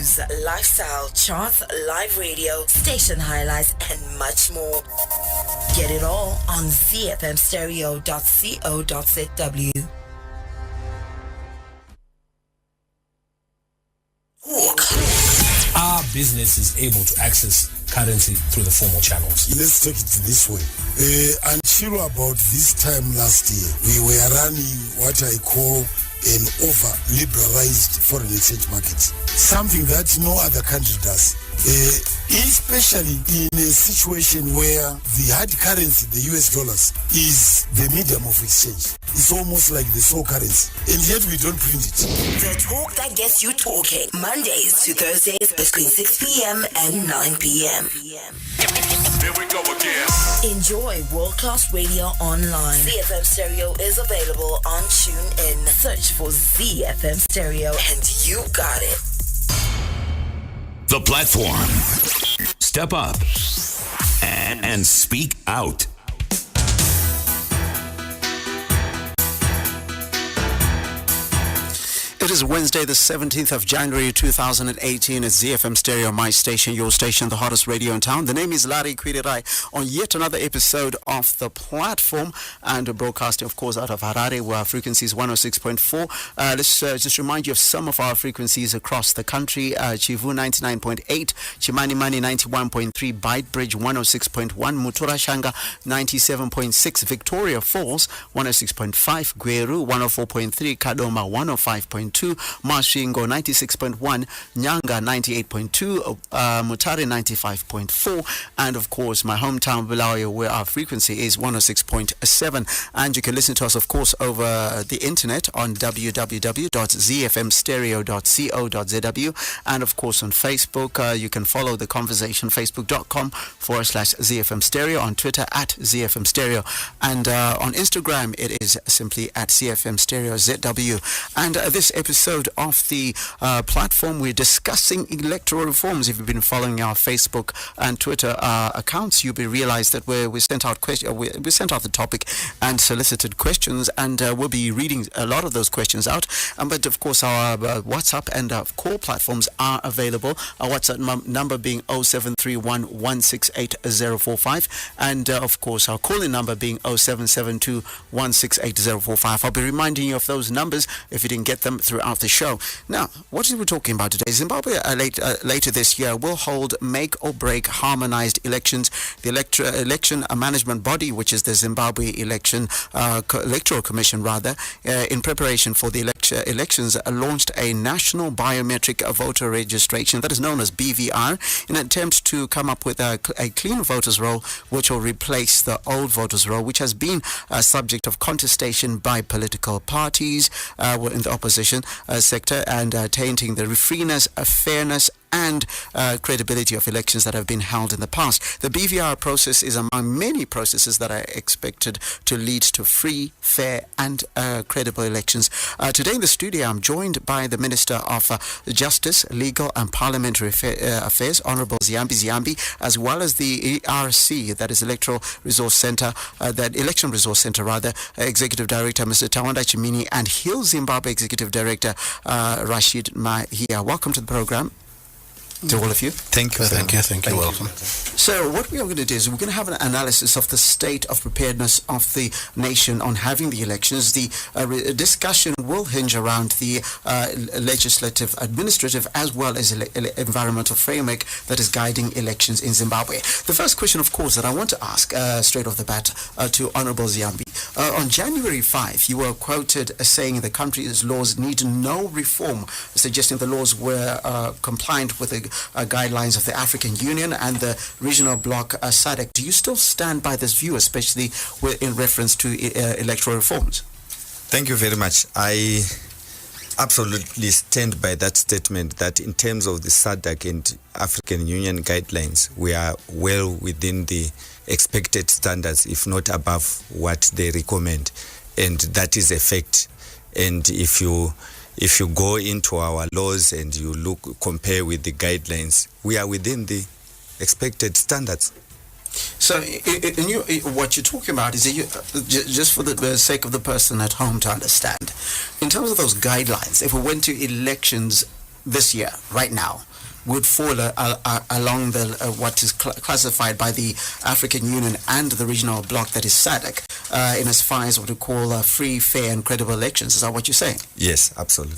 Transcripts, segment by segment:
news, lifestyle, charts, live radio, station highlights, and much more. Get it all on zfmstereo.co.zw. Our business is able to access currency through the formal channels. Let's take it this way. Until about this time last year, we were running what I call an over-liberalized foreign exchange market, something that no other country does. Especially in a situation where the hard currency, the US dollars, is the medium of exchange. It's almost like the sole currency, and yet we don't print it. The talk that gets you talking, Mondays to Thursdays between 6 p.m. and 9 p.m. Here we go again. Enjoy world-class radio online. ZFM Stereo is available on TuneIn. Search for ZFM Stereo and you got it. The platform. Step up and speak out. It is Wednesday, the 17th of January, 2018. It's ZFM Stereo, my station, your station, the hottest radio in town. The name is Larry Kwirirai on yet another episode of The Platform, and we're broadcasting, of course, out of Harare, where our frequency is 106.4. Let's just remind you of some of our frequencies across the country. Chivu 99.8, Chimanimani 91.3, Bytebridge 106.1, Mutura Shanga 97.6, Victoria Falls 106.5, Gweru 104.3, Kadoma 105.2, Mashingo 96.1, Nyanga 98.2, Mutare 95.4, and of course my hometown Bulawayo, where our frequency is 106.7. And you can listen to us, of course, over the internet on www.zfmstereo.co.zw, and of course on Facebook. You can follow the conversation, facebook.com/ZFM Stereo, on Twitter @ZFM Stereo, and on Instagram it is simply @ZFM Stereo ZW. And this episode of the platform, we're discussing electoral reforms. If you've been following our Facebook and Twitter accounts, you'll be realized that we sent out we sent out the topic and solicited questions, and we'll be reading a lot of those questions out. But of course, our WhatsApp and call platforms are available. Our WhatsApp number being 0731168045, and of course our call-in number being 0772168045. I'll be reminding you of those numbers if you didn't get them throughout the show. Now, what are we talking about today? Zimbabwe later this year will hold make or break harmonized elections. The election management body, which is the Zimbabwe Electoral Commission, in preparation for the elections, launched a national biometric voter registration that is known as BVR, in an attempt to come up with a clean voters roll, which will replace the old voters roll, which has been a subject of contestation by political parties in the opposition sector, and tainting the freeness, fairness, and credibility of elections that have been held in the past. The BVR process is among many processes that are expected to lead to free, fair, and credible elections. Today in the studio, I'm joined by the Minister of Justice, Legal and Parliamentary Affairs, Honorable Ziyambi Ziyambi, as well as the ERC, that is Electoral Resource Center, Election Resource Center, Executive Director, Mr. Tawanda Chimini, and Hill Zimbabwe Executive Director, Rashid Mahia. Welcome to the program, to all of you. Thank you. Welcome. So what we are going to do is we're going to have an analysis of the state of preparedness of the nation on having the elections. The discussion will hinge around the legislative, administrative, as well as environmental framework that is guiding elections in Zimbabwe. The first question, of course, that I want to ask straight off the bat to Honorable Ziyambi. On January 5, you were quoted as saying the country's laws need no reform, suggesting the laws were compliant with the guidelines of the African Union and the regional bloc SADC. Do you still stand by this view, especially in reference to electoral reforms? Thank you very much. I absolutely stand by that statement that in terms of the SADC and African Union guidelines, we are well within the expected standards, if not above what they recommend. And that is a fact. And if you go into our laws and you compare with the guidelines, we are within the expected standards. So what you're talking about is, just for the sake of the person at home to understand, in terms of those guidelines, if we went to elections this year, right now, would fall along the what is classified by the African Union and the regional bloc that is SADC, in as far as what we call free, fair and credible elections. Is that what you're saying? Yes, absolutely.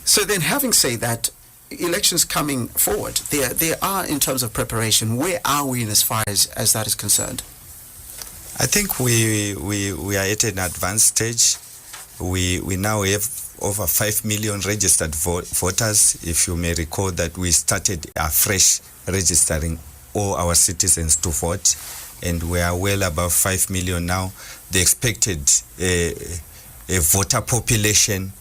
So then, having said that, elections coming forward, they are in terms of preparation. Where are we in as far as that is concerned? I think we are at an advanced stage. We now have over 5 million registered voters. If you may recall that we started afresh registering all our citizens to vote, and we are well above 5 million now. The expected voter population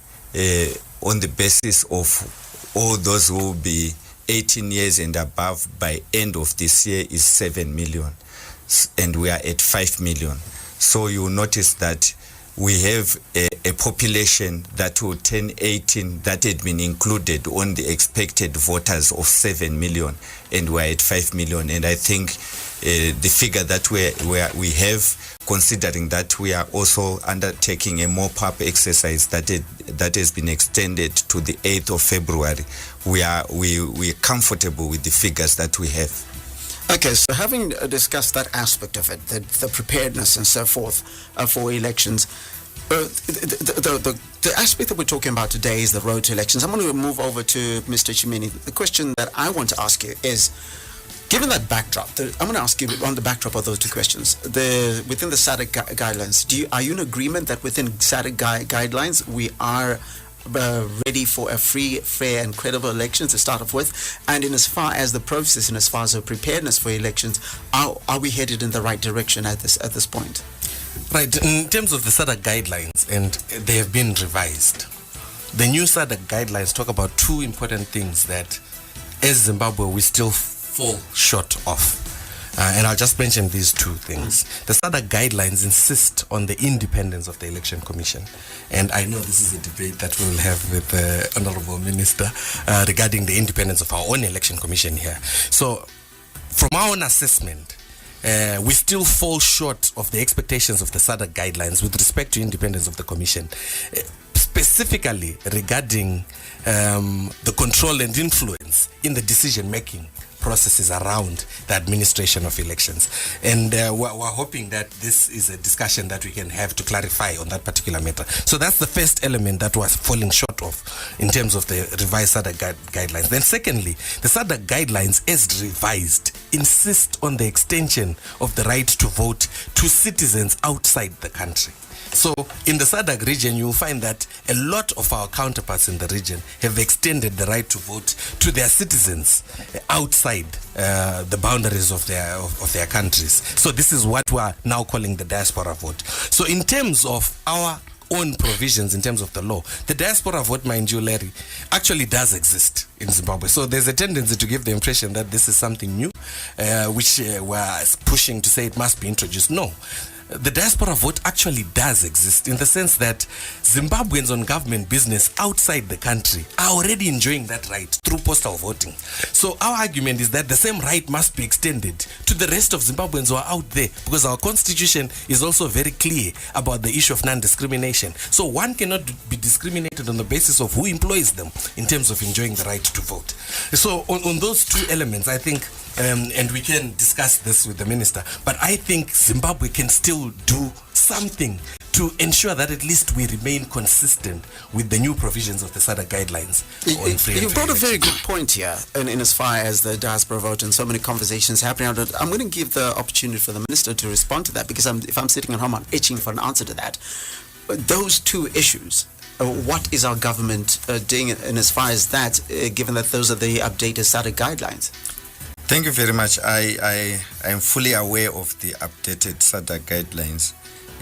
on the basis of all those who will be 18 years and above by end of this year is 7 million, and we are at 5 million. So you notice that we have a population that will turn 18 that had been included on the expected voters of 7 million, and we're at 5 million. And I think the figure that we have, considering that we are also undertaking a mop-up exercise that has been extended to the 8th of February, we are comfortable with the figures that we have. Okay, so having discussed that aspect of it, the preparedness and so forth for elections, the aspect that we're talking about today is the road to elections. I'm going to move over to Mr. Chimini. The question that I want to ask you is, given that backdrop, I'm going to ask you on the backdrop of those two questions. Within the SADC guidelines, are you in agreement that within SADC guidelines we are ready for a free, fair and credible election to start off with? And in as far as the process and as far as the preparedness for elections, are we headed in the right direction at this point? Right. In terms of the SADC guidelines, and they have been revised, the new SADC guidelines talk about two important things that as Zimbabwe we still fall short of. And I'll just mention these two things. The SADC guidelines insist on the independence of the Election Commission. And I know this is a debate that we will have with the Honorable Minister regarding the independence of our own Election Commission here. So, from our own assessment, we still fall short of the expectations of the SADC guidelines with respect to independence of the Commission, specifically regarding the control and influence in the decision-making processes around the administration of elections. And we're hoping that this is a discussion that we can have to clarify on that particular matter. So that's the first element that was falling short of in terms of the revised SADC guidelines. Then secondly, the SADC guidelines as revised insist on the extension of the right to vote to citizens outside the country. So in the SADC region, you will find that a lot of our counterparts in the region have extended the right to vote to their citizens outside the boundaries of their countries. So this is what we are now calling the diaspora vote. So in terms of our own provisions in terms of the law, the diaspora vote, mind you, Larry, actually does exist in Zimbabwe. So there's a tendency to give the impression that this is something new, which we're pushing to say it must be introduced. No. The diaspora vote actually does exist in the sense that Zimbabweans on government business outside the country are already enjoying that right through postal voting. So our argument is that the same right must be extended to the rest of Zimbabweans who are out there, because our constitution is also very clear about the issue of non-discrimination. So one cannot be discriminated on the basis of who employs them in terms of enjoying the right to vote. So on those two elements, I think, and we can discuss this with the minister, but I think Zimbabwe can still do something to ensure that at least we remain consistent with the new provisions of the SADC guidelines. You've brought a very good point here in as far as the diaspora vote and so many conversations happening. I'm going to give the opportunity for the minister to respond to that, because if I'm sitting at home, I'm itching for an answer to that. Those two issues, what is our government doing in as far as that, given that those are the updated SADC guidelines? Thank you very much. I am fully aware of the updated SADC guidelines,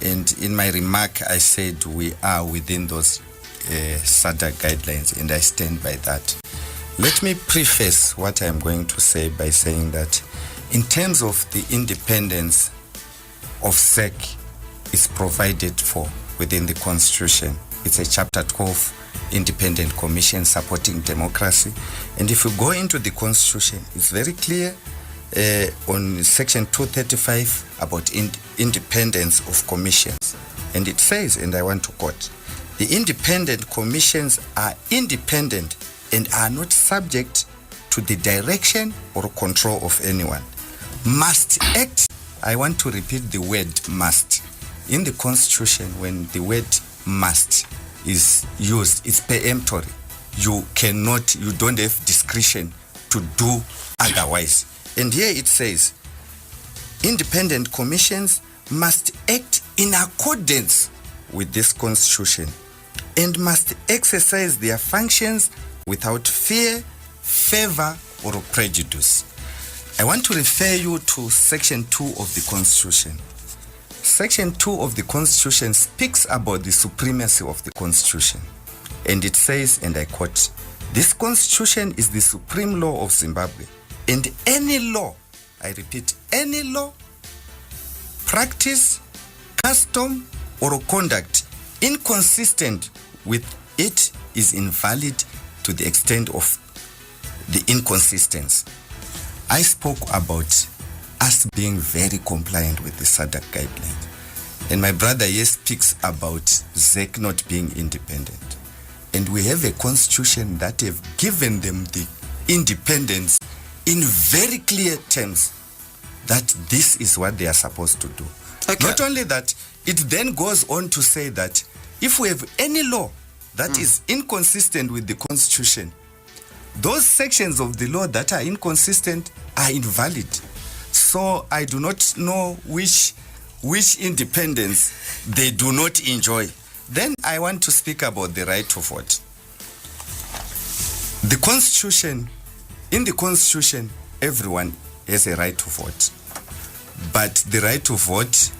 and in my remark I said we are within those SADC guidelines, and I stand by that. Let me preface what I'm going to say by saying that in terms of the independence of SEC is provided for within the Constitution. It's a Chapter 12 Independent Commission supporting democracy. And if you go into the Constitution, it's very clear on Section 235 about independence of commissions. And it says, and I want to quote, the independent commissions are independent and are not subject to the direction or control of anyone. Must act, I want to repeat the word must. In the Constitution, when the word must is used, it's peremptory. You don't have discretion to do otherwise. And here it says, independent commissions must act in accordance with this Constitution and must exercise their functions without fear, favor, or prejudice. I want to refer you to Section 2 of the Constitution. Section 2 of the Constitution speaks about the supremacy of the Constitution. And it says, and I quote, "This Constitution is the supreme law of Zimbabwe, and any law, I repeat, any law, practice, custom, or conduct inconsistent with it is invalid to the extent of the inconsistency." I spoke about us being very compliant with the SADC guidelines. And my brother here speaks about ZEC not being independent. And we have a constitution that have given them the independence in very clear terms that this is what they are supposed to do. Okay. Not only that, it then goes on to say that if we have any law that is inconsistent with the constitution, those sections of the law that are inconsistent are invalid. So I do not know which independence they do not enjoy. Then I want to speak about the right to vote. The Constitution, in the Constitution, everyone has a right to vote. But the right to vote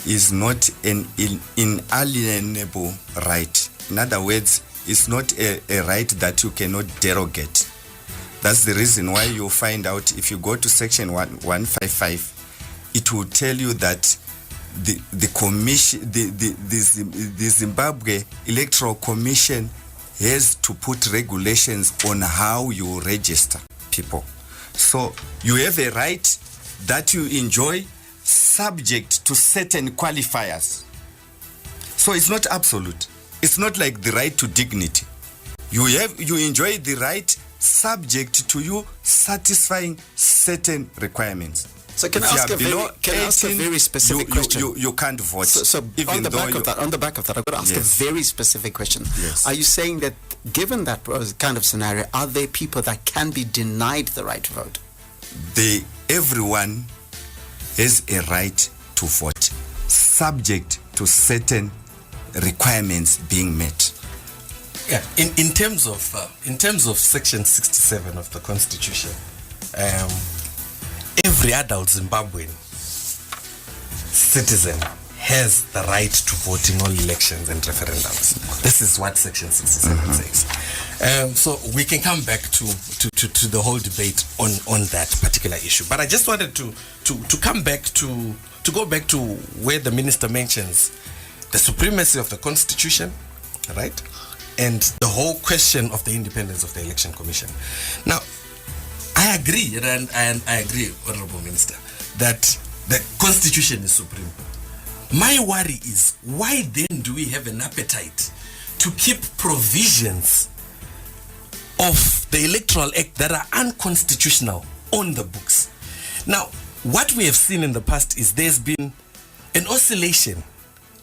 is not an inalienable right. In other words, it's not a right that you cannot derogate. That's the reason why you find out if you go to Section 155, it will tell you that the commission, the Zimbabwe Electoral Commission has to put regulations on how you register people. So you have a right that you enjoy subject to certain qualifiers. So it's not absolute. It's not like the right to dignity. You enjoy the right subject to you satisfying certain requirements. So can I ask a very specific question? You can't vote. So on the back of that, I've got to ask a very specific question. Yes. Are you saying that given that kind of scenario, are there people that can be denied the right to vote? Everyone has a right to vote, subject to certain requirements being met. Yeah, in terms of Section 67 of the Constitution, every adult Zimbabwean citizen has the right to vote in all elections and referendums. This is what Section 67 says. So we can come back to the whole debate on that particular issue. But I just wanted to come back to go back to where the minister mentions the supremacy of the Constitution, right? And the whole question of the independence of the Election Commission. Now, I agree, and I agree, Honorable Minister, that the Constitution is supreme. My worry is, why then do we have an appetite to keep provisions of the Electoral Act that are unconstitutional on the books? Now, what we have seen in the past is there's been an oscillation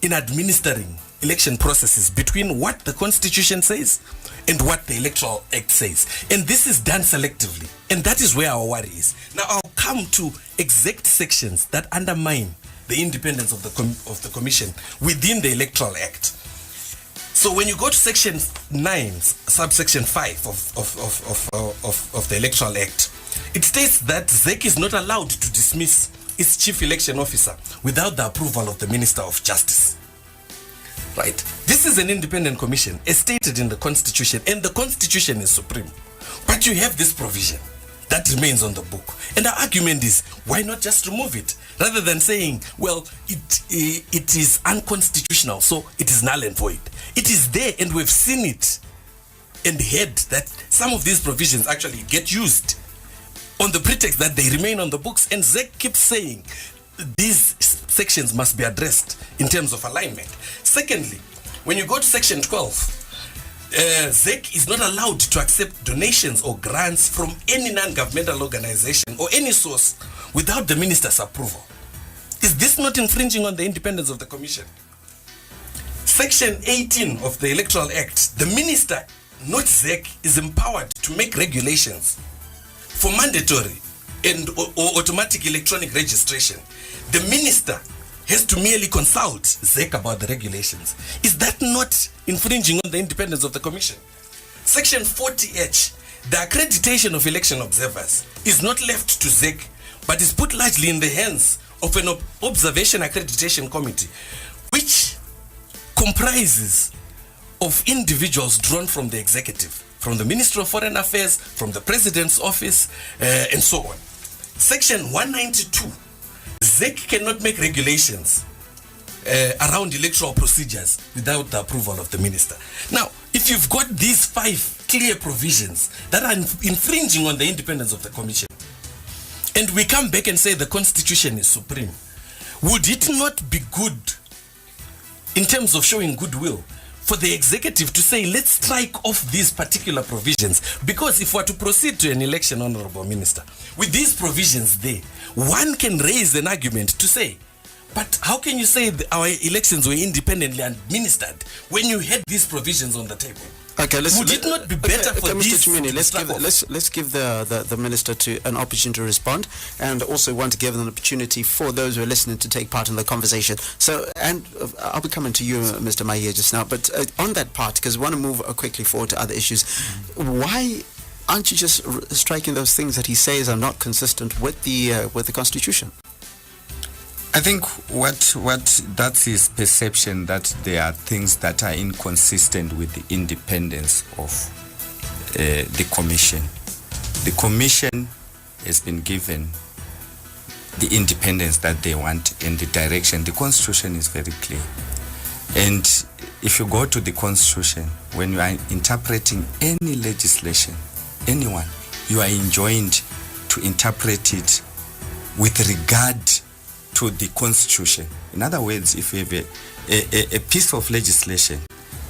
in administering election processes between what the Constitution says and what the Electoral Act says. And this is done selectively. And that is where our worry is. Now, I'll come to exact sections that undermine the independence of the Commission within the Electoral Act. So when you go to Section 9, subsection 5 of the Electoral Act, it states that ZEC is not allowed to dismiss its chief election officer without the approval of the Minister of Justice. Right? This is an independent commission, as stated in the Constitution, and the Constitution is supreme. But you have this provision that remains on the book. And our argument is, why not just remove it? Rather than saying, well, it is unconstitutional, so it is null and void. It is there, and we've seen it and heard that some of these provisions actually get used on the pretext that they remain on the books. And ZEC keeps saying these sections must be addressed in terms of alignment. Secondly, when you go to Section 12, ZEC is not allowed to accept donations or grants from any non-governmental organization or any source without the minister's approval. Is this not infringing on the independence of the commission? Section 18 of the Electoral Act, the minister, not ZEC, is empowered to make regulations for mandatory and or automatic electronic registration. The minister has to merely consult ZEC about the regulations. Is that not infringing on the independence of the commission? Section 40H, the accreditation of election observers is not left to ZEC, but is put largely in the hands of an observation accreditation committee, which comprises of individuals drawn from the executive, from the Ministry of Foreign Affairs, from the President's office, and so on. Section 192, ZEC cannot make regulations around electoral procedures without the approval of the minister. Now, if you've got these 5 clear provisions that are infringing on the independence of the commission, and we come back and say the constitution is supreme, would it not be good, in terms of showing goodwill, for the executive to say, let's strike off these particular provisions? Because if we're to proceed to an election, Honorable Minister, with these provisions there, one can raise an argument to say, but how can you say that our elections were independently administered when you had these provisions on the table? Okay, would it not be better for these? Mr. Chimini, let's give the minister an opportunity to respond, and also want to give an opportunity for those who are listening to take part in the conversation. So, and I'll be coming to you, Mr. Mahiya, just now. But on that part, because we want to move quickly forward to other issues, why aren't you just striking those things that he says are not consistent with the Constitution? I think what that's his perception, that there are things that are inconsistent with the independence of the commission. The commission has been given the independence that they want and the direction. The constitution is very clear. And if you go to the constitution, when you are interpreting any legislation, anyone, you are enjoined to interpret it with regard to the constitution. In other words, if you have a piece of legislation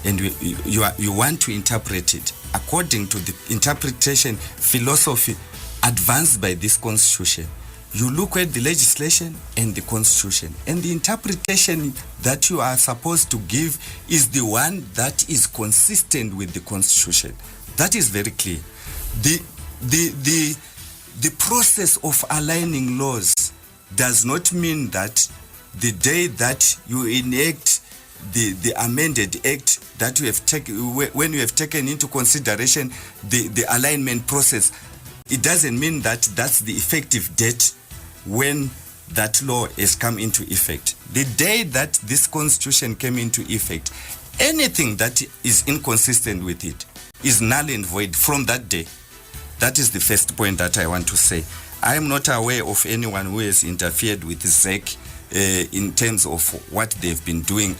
and you want to interpret it according to the interpretation philosophy advanced by this constitution, you look at the legislation and the constitution, and the interpretation that you are supposed to give is the one that is consistent with the constitution. That is very clear. The process of aligning laws does not mean that the day that you enact the amended act that you have taken, when you have taken into consideration the alignment process, it doesn't mean that that's the effective date when that law has come into effect. The day that this constitution came into effect, anything that is inconsistent with it is null and void from that day. That is the first point that I want to say. I am not aware of anyone who has interfered with ZEC in terms of what they've been doing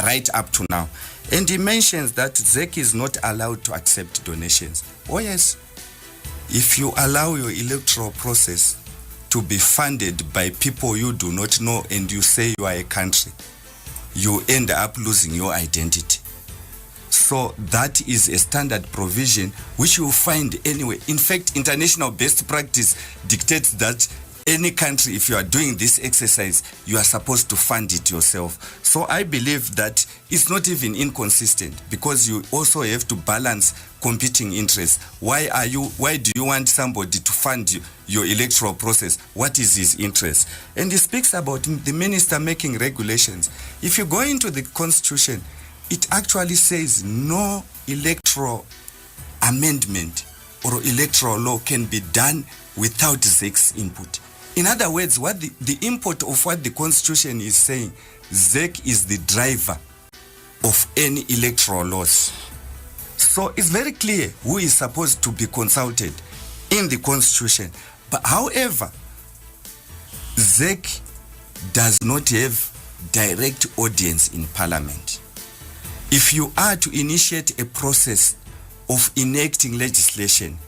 right up to now. And he mentions that ZEC is not allowed to accept donations. Oh yes, if you allow your electoral process to be funded by people you do not know and you say you are a country, you end up losing your identity. So that is a standard provision which you will find anyway. In fact, international best practice dictates that any country, if you are doing this exercise, you are supposed to fund it yourself. So I believe that it's not even inconsistent, because you also have to balance competing interests. Why do you want somebody to fund your electoral process? What is his interest? And he speaks about the minister making regulations. If you go into the constitution, it actually says no electoral amendment or electoral law can be done without ZEC's input. In other words, what the input of what the constitution is saying, ZEC is the driver of any electoral laws. So it's very clear who is supposed to be consulted in the constitution. But however, ZEC does not have direct audience in parliament. If you are to initiate a process of enacting legislation,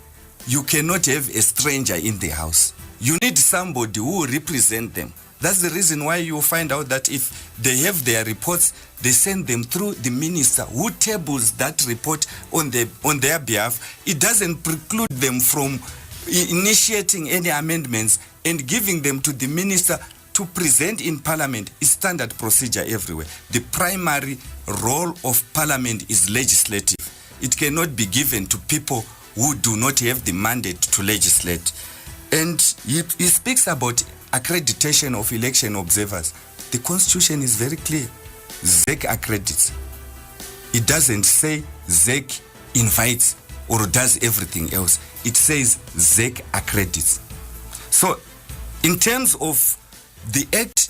you cannot have a stranger in the house. You need somebody who will represent them That's the reason why you find out that if they have their reports, they send them through the minister who tables that report on their behalf. It doesn't preclude them from initiating any amendments and giving them to the minister to present in parliament. Is standard procedure everywhere. The primary role of parliament is legislative. It cannot be given to people who do not have the mandate to legislate. And he speaks about accreditation of election observers. The constitution is very clear. ZEC accredits. It doesn't say ZEC invites or does everything else. It says ZEC accredits. So in terms of the act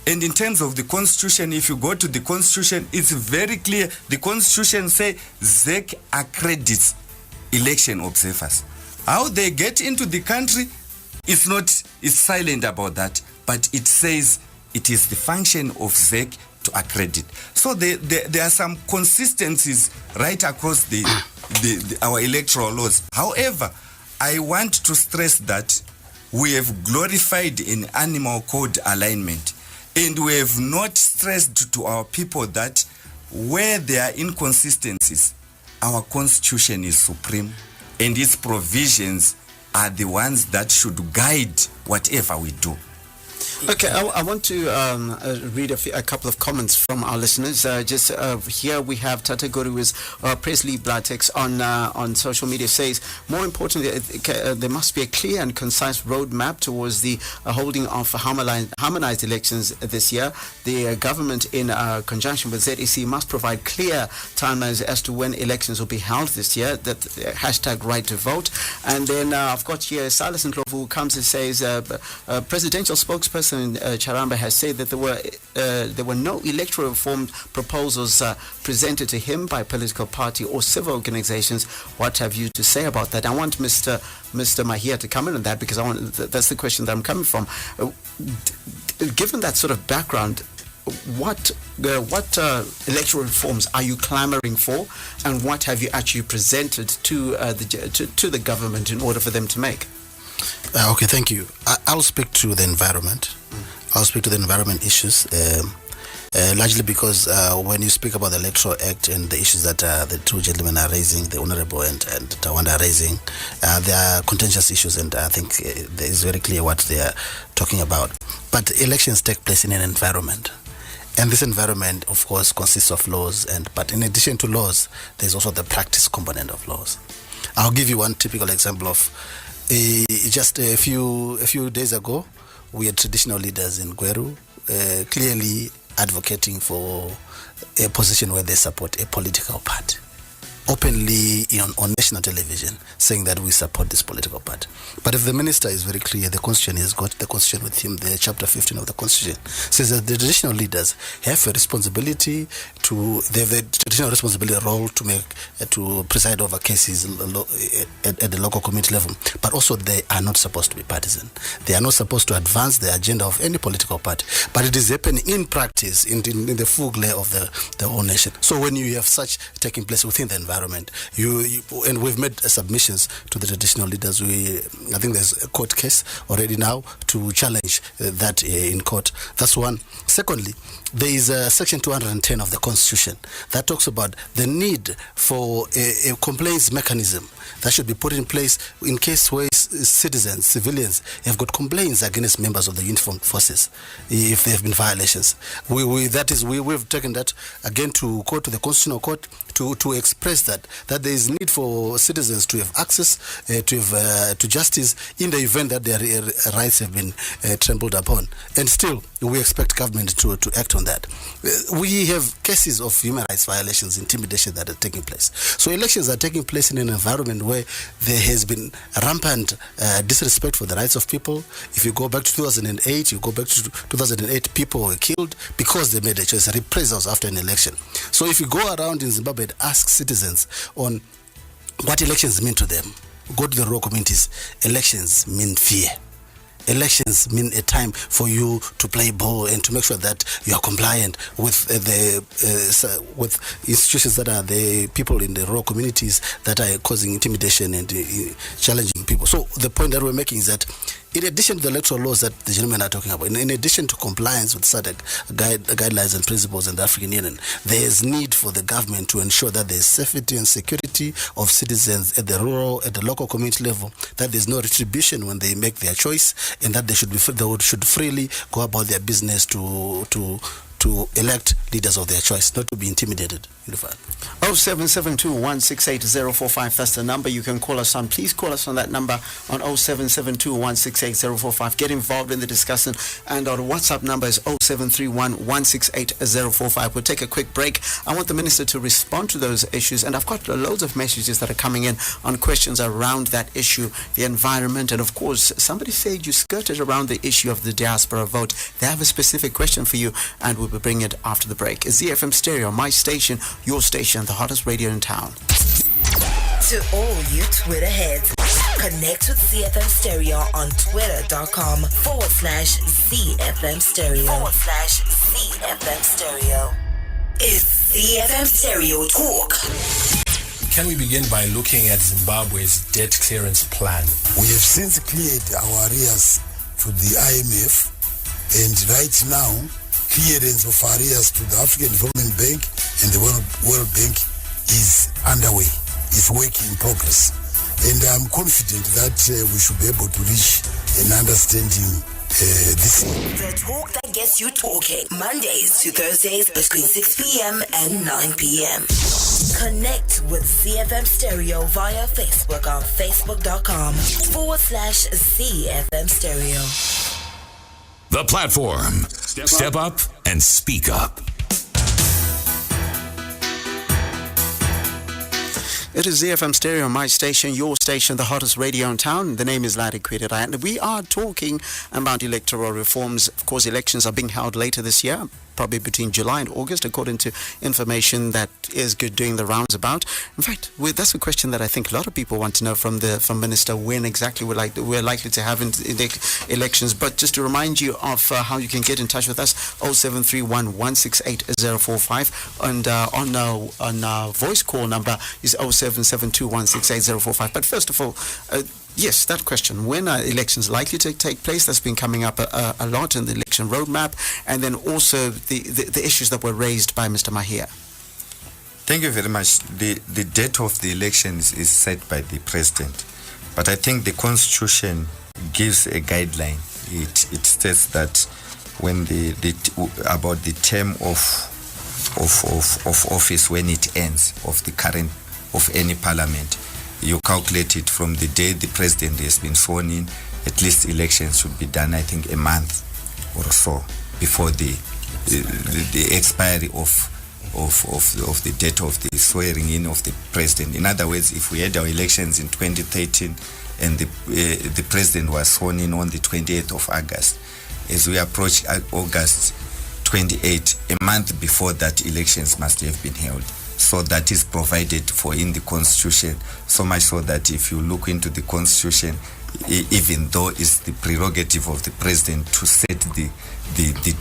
and in terms of the constitution, if you go to the constitution, it's very clear. The constitution says ZEC accredits election observers. How they get into the country, it's silent about that, but it says it is the function of ZEC to accredit. So there are some consistencies right across our electoral laws. However, I want to stress that we have glorified an animal code alignment, and we have not stressed to our people that where there are inconsistencies, our constitution is supreme, and its provisions are the ones that should guide whatever we do. Okay, I want to read a couple of comments from our listeners. Here we have Tata Gori's Presley Blatex on social media says, more importantly, there must be a clear and concise roadmap towards the holding of harmonized elections this year. The government, in conjunction with ZEC, must provide clear timelines as to when elections will be held this year. That hashtag right to vote. And then I've got here Silas Ndlovu, who comes and says, presidential spokesperson Charamba has said that there were no electoral reform proposals presented to him by political party or civil organizations. What have you to say about that? I want Mr. Mahia to come in on that, because that's the question that I'm coming from. Given that sort of background, what electoral reforms are you clamoring for, and what have you actually presented to the government in order for them to make? Okay, thank you. I'll speak to the environment. I'll speak to the environment issues, largely because when you speak about the Electoral Act and the issues that the two gentlemen are raising, the Honorable and Tawanda are raising, they are contentious issues, and I think it is very clear what they are talking about. But elections take place in an environment. And this environment, of course, consists of laws, but in addition to laws, there's also the practice component of laws. I'll give you one typical example of just a few days ago, we had traditional leaders in Gweru clearly advocating for a position where they support a political party, openly on national television, saying that we support this political party. But if the minister is very clear, the constitution has got the constitution with him, the chapter 15 of the constitution says that the traditional leaders have a responsibility they have the traditional responsibility role to preside over cases at the local community level, but also they are not supposed to be partisan. They are not supposed to advance the agenda of any political party, but it is happening in practice in the full glare of the whole nation. So when you have such taking place within the environment, and we've made submissions to the traditional leaders. I think there's a court case already now to challenge that in court. That's one. Secondly, there is section 210 of the Constitution that talks about the need for a complaints mechanism that should be put in place in case where civilians have got complaints against members of the uniformed forces if there have been violations. We've taken that again to court, to the Constitutional Court, to express that there is need for citizens to have access to justice in the event that their rights have been trampled upon. And still, we expect government to act on that. We have cases of human rights violations, intimidation that are taking place. So elections are taking place in an environment where there has been rampant disrespect for the rights of people. If you go back to 2008, people were killed because they made a choice, reprisals after an election. So if you go around in Zimbabwe and ask citizens on what elections mean to them, go to the rural communities, elections mean fear. Elections mean a time for you to play ball and to make sure that you are compliant with with institutions that are the people in the rural communities that are causing intimidation and challenging people. So the point that we're making is that in addition to the electoral laws that the gentlemen are talking about, in addition to compliance with SADC guidelines and principles in the African Union, there is need for the government to ensure that there is safety and security of citizens at the rural, at the local community level, that there's no retribution when they make their choice, and that they should freely go about their business to elect leaders of their choice, not to be intimidated. 0772-168-045, that's the number you can call us on. Please call us on that number on 0772-168-045. Get involved in the discussion, and our WhatsApp number is 0731-168-045. We'll take a quick break. I want the minister to respond to those issues, and I've got loads of messages that are coming in on questions around that issue, the environment, and of course, somebody said you skirted around the issue of the diaspora vote. They have a specific question for you, and we'll be bringing it after the break. ZFM Stereo, my station, your station, the hottest radio in town. To all you Twitter heads, connect with ZFM Stereo on twitter.com/ZFM Stereo /ZFM Stereo. It's ZFM Stereo Talk. Can we begin by looking at Zimbabwe's debt clearance plan? We have since cleared our arrears to the IMF, and right now, clearance of arrears to the African Development Bank and the World Bank is underway. It's work in progress. And I'm confident that we should be able to reach an understanding this year. The talk that gets you talking. Mondays to Thursdays between 6 p.m. and 9 p.m. Connect with ZFM Stereo via Facebook on facebook.com/ZFM Stereo. The platform. Step up and speak up. It is ZFM Stereo, my station, your station, the hottest radio in town. The name is Larry Quidera, and we are talking about electoral reforms. Of course, elections are being held later this year, probably between July and August, according to information that is doing the rounds about. In fact, that's a question that I think a lot of people want to know from Minister, when exactly we're likely to have in elections. But just to remind you of how you can get in touch with us, 0731-168-045, and on our voice call number is 0772-168-045. But first of all, yes, that question. When are elections likely to take place? That's been coming up a lot in the election roadmap, and then also the issues that were raised by Mr. Mahia. Thank you very much. The date of the elections is set by the president, but I think the constitution gives a guideline. It states that when about the term of office, when it ends, of the current of any parliament, you calculate it from the day the president has been sworn in. At least elections should be done, I think, a month or so before the expiry of the date of the swearing in of the president. In other words, if we had our elections in 2013 and the president was sworn in on the 28th of August, as we approach August 28, a month before that, elections must have been held. So that is provided for in the constitution, so much so that if you look into the constitution, even though it's the prerogative of the president to set the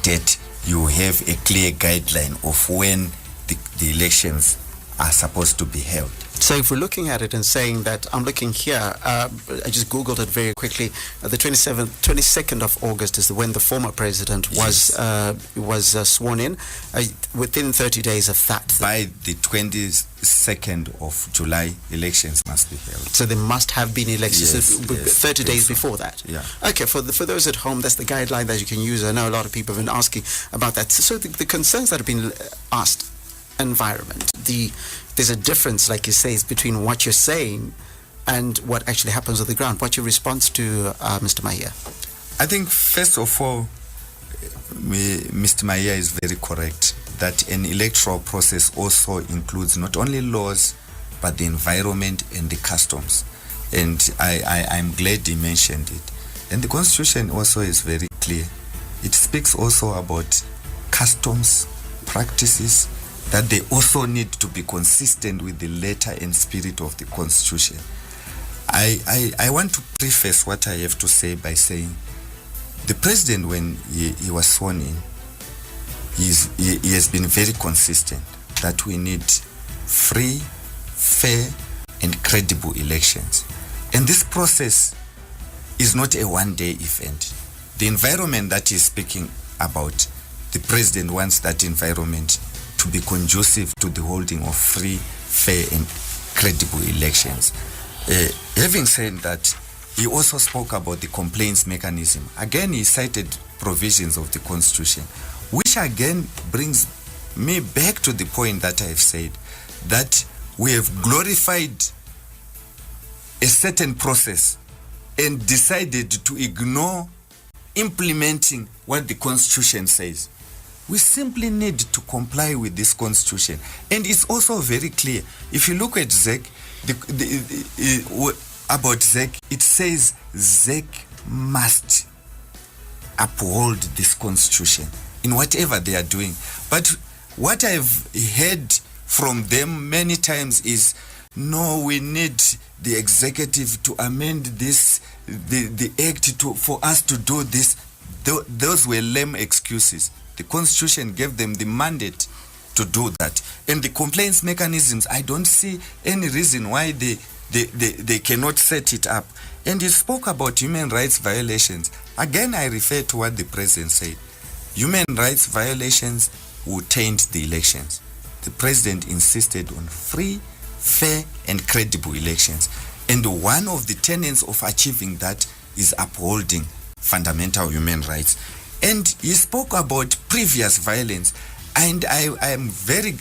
date, you have a clear guideline of when the elections are supposed to be held. So if we're looking at it and saying that, I'm looking here, I just Googled it very quickly, the 22nd of August is when the former president was sworn in, within 30 days of that. By the 22nd of July, elections must be held. So there must have been elections 30 days before that. Yeah. Okay, for those at home, that's the guideline that you can use. I know a lot of people have been asking about that. So the concerns that have been asked, environment, there's a difference, like you say, between what you're saying and what actually happens on the ground. What's your response to Mr. Mahia? I think, first of all, Mr. Mahia is very correct that an electoral process also includes not only laws, but the environment and the customs. And I'm glad he mentioned it. And the Constitution also is very clear. It speaks also about customs, practices, that they also need to be consistent with the letter and spirit of the Constitution. I want to preface what I have to say by saying the president, when he was sworn in, he has been very consistent that we need free, fair, and credible elections. And this process is not a one-day event. The environment that he's speaking about, the president wants that environment to be conducive to the holding of free, fair and credible elections. Having said that, he also spoke about the complaints mechanism. Again, he cited provisions of the Constitution, which again brings me back to the point that I've said, that we have glorified a certain process and decided to ignore implementing what the Constitution says. We simply need to comply with this Constitution. And it's also very clear. If you look at ZEC, about ZEC, it says ZEC must uphold this Constitution in whatever they are doing. But what I've heard from them many times is, no, we need the executive to amend this, the act for us to do this. Those were lame excuses. The Constitution gave them the mandate to do that. And the complaints mechanisms, I don't see any reason why they cannot set it up. And he spoke about human rights violations. Again, I refer to what the president said. Human rights violations will taint the elections. The president insisted on free, fair and credible elections. And one of the tenets of achieving that is upholding fundamental human rights. And he spoke about previous violence. And I'm very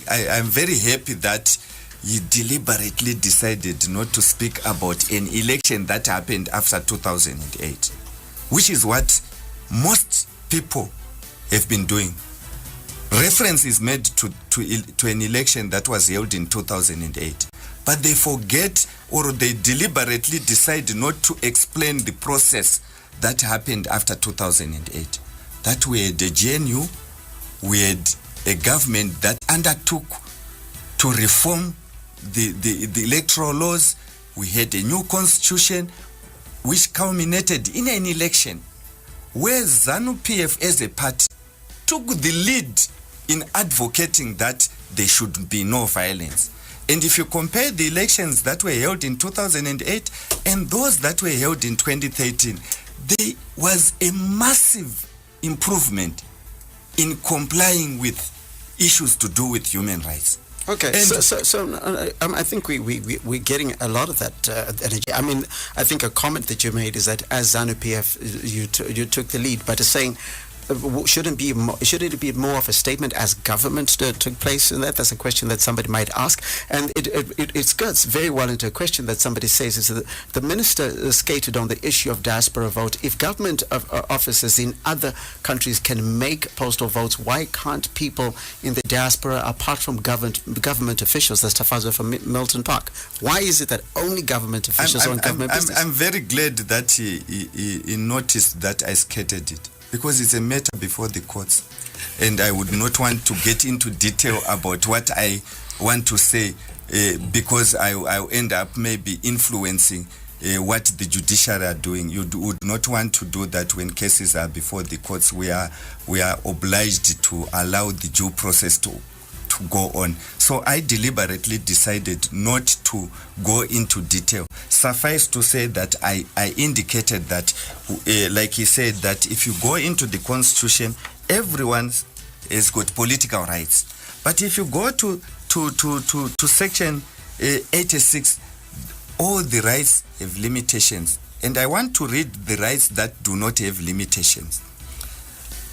happy that he deliberately decided not to speak about an election that happened after 2008, which is what most people have been doing. Reference is made to an election that was held in 2008, but they forget or they deliberately decide not to explain the process that happened after 2008. That we had a GNU, we had a government that undertook to reform the electoral laws. We had a new constitution which culminated in an election where ZANU-PF as a party took the lead in advocating that there should be no violence. And if you compare the elections that were held in 2008 and those that were held in 2013, there was a massive improvement in complying with issues to do with human rights. Okay, I think we're getting a lot of that energy. I mean, I think a comment that you made is that as ZANU-PF, you took the lead, but saying, should it be more of a statement as government took place in that? That's a question that somebody might ask, and it skirts very well into a question that somebody says is that the minister skated on the issue of diaspora vote. If government officers in other countries can make postal votes, why can't people in the diaspora, apart from government officials? That's Tafazo from Milton Park. Why is it that only government officials are in government business? I'm very glad that he noticed that I skated it, because it's a matter before the courts, and I would not want to get into detail about what I want to say because I'll end up maybe influencing what the judiciary are doing. You would not want to do that when cases are before the courts. We are obliged to allow the due process to go on. So I deliberately decided not to go into detail. Suffice to say that I indicated that, like he said, that if you go into the Constitution, everyone has got political rights. But if you go to Section 86, all the rights have limitations. And I want to read the rights that do not have limitations.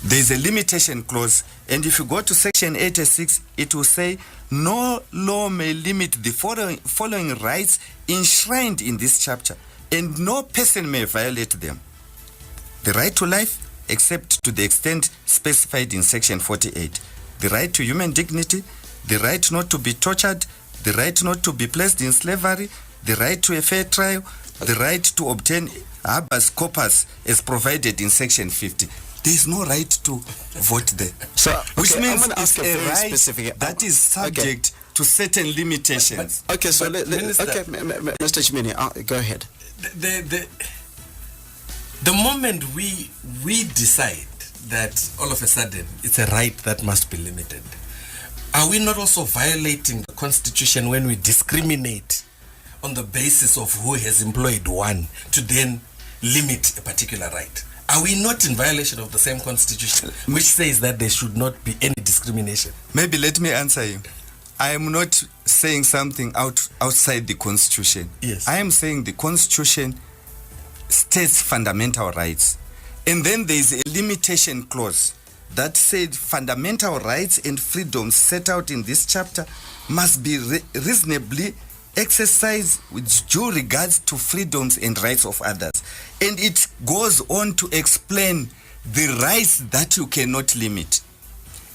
There is a limitation clause, and if you go to Section 86, it will say, no law may limit the following rights enshrined in this chapter, and no person may violate them. The right to life, except to the extent specified in Section 48. The right to human dignity, the right not to be tortured, the right not to be placed in slavery, the right to a fair trial, the right to obtain habeas corpus as provided in Section 50. There is no right to vote there. So, which means it's a right specific, that is subject to certain limitations. Okay, so Mr. Chimini, go ahead. The moment we decide that all of a sudden it's a right that must be limited, are we not also violating the Constitution when we discriminate on the basis of who has employed one to then limit a particular right? Are we not in violation of the same constitution, which says that there should not be any discrimination? Maybe let me answer you. I am not saying something outside the constitution. Yes. I am saying the constitution states fundamental rights. And then there is a limitation clause that said fundamental rights and freedoms set out in this chapter must be reasonably exercised with due regards to freedoms and rights of others. And it goes on to explain the rights that you cannot limit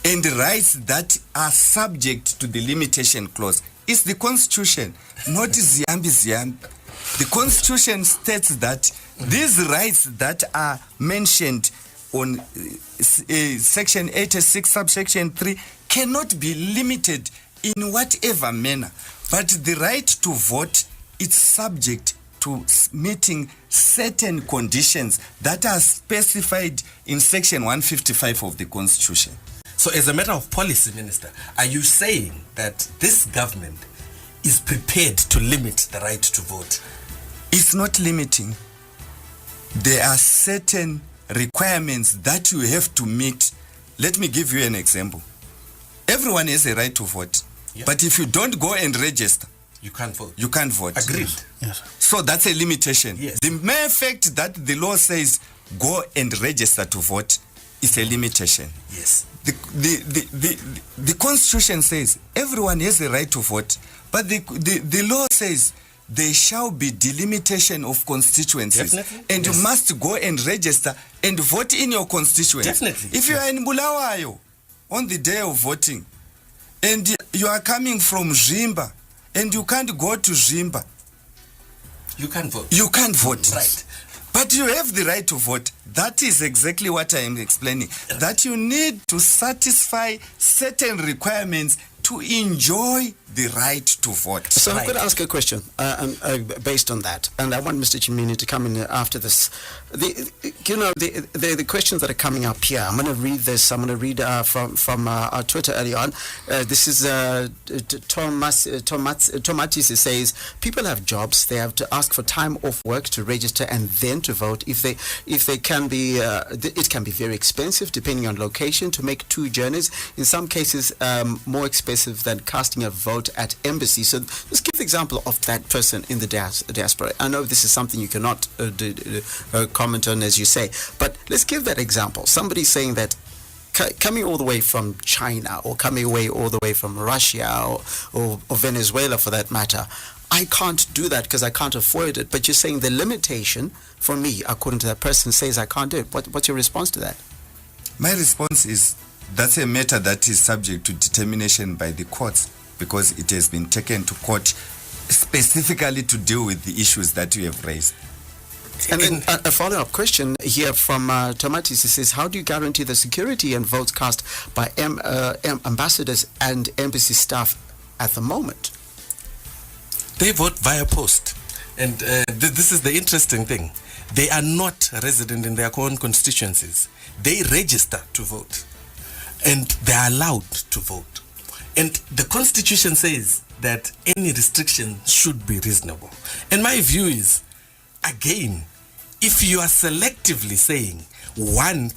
and the rights that are subject to the limitation clause. It's the constitution, not Ziyambi Ziyambi. The constitution states that these rights that are mentioned on section 86 subsection 3 cannot be limited in whatever manner, but the right to vote is subject to meeting certain conditions that are specified in section 155 of the constitution. So as a matter of policy, Minister, are you saying that this government is prepared to limit the right to vote? It's not limiting. There are certain requirements that you have to meet. Let me give you an example. Everyone has a right to vote. Yeah. But if you don't go and register, You can't vote. you can't vote. Agreed. Yes. So that's a limitation. Yes. The mere fact that the law says go and register to vote is a limitation. Yes. The constitution says everyone has a right to vote, but the law says there shall be delimitation of constituencies. Definitely. And Yes. you must go and register and vote in your constituency. Definitely. If you are in Bulawayo on the day of voting and you are coming from Zimba and you can't go to Zimba, You can't vote. you can't vote. Right. But you have the right to vote. That is exactly what I am explaining. That you need to satisfy certain requirements to enjoy the right to vote. So I'm Right. going to ask a question based on that, and I want Mr. Chimini to come in after this. The questions that are coming up here, I'm going to read this. I'm going to read from our Twitter early on. This is Tomatis. It says people have jobs. They have to ask for time off work to register and then to vote. If they can be, it can be very expensive depending on location to make 2 journeys. In some cases, more expensive than casting a vote at embassy. So let's give the example of that person in the diaspora. I know this is something you cannot comment on, as you say, but let's give that example. Somebody saying that coming all the way from China or coming away all the way from Russia or Venezuela for that matter, I can't do that because I can't afford it. But you're saying the limitation for me, according to that person, says I can't do it. What's your response to that? My response is that's a matter that is subject to determination by the courts because it has been taken to court specifically to deal with the issues that you have raised. And then a follow-up question here from Tomatis. It says, how do you guarantee the security and votes cast by ambassadors and embassy staff at the moment? They vote via post. And this is the interesting thing. They are not resident in their own constituencies. They register to vote. And they are allowed to vote. And the Constitution says that any restriction should be reasonable. And my view is, again, if you are selectively saying one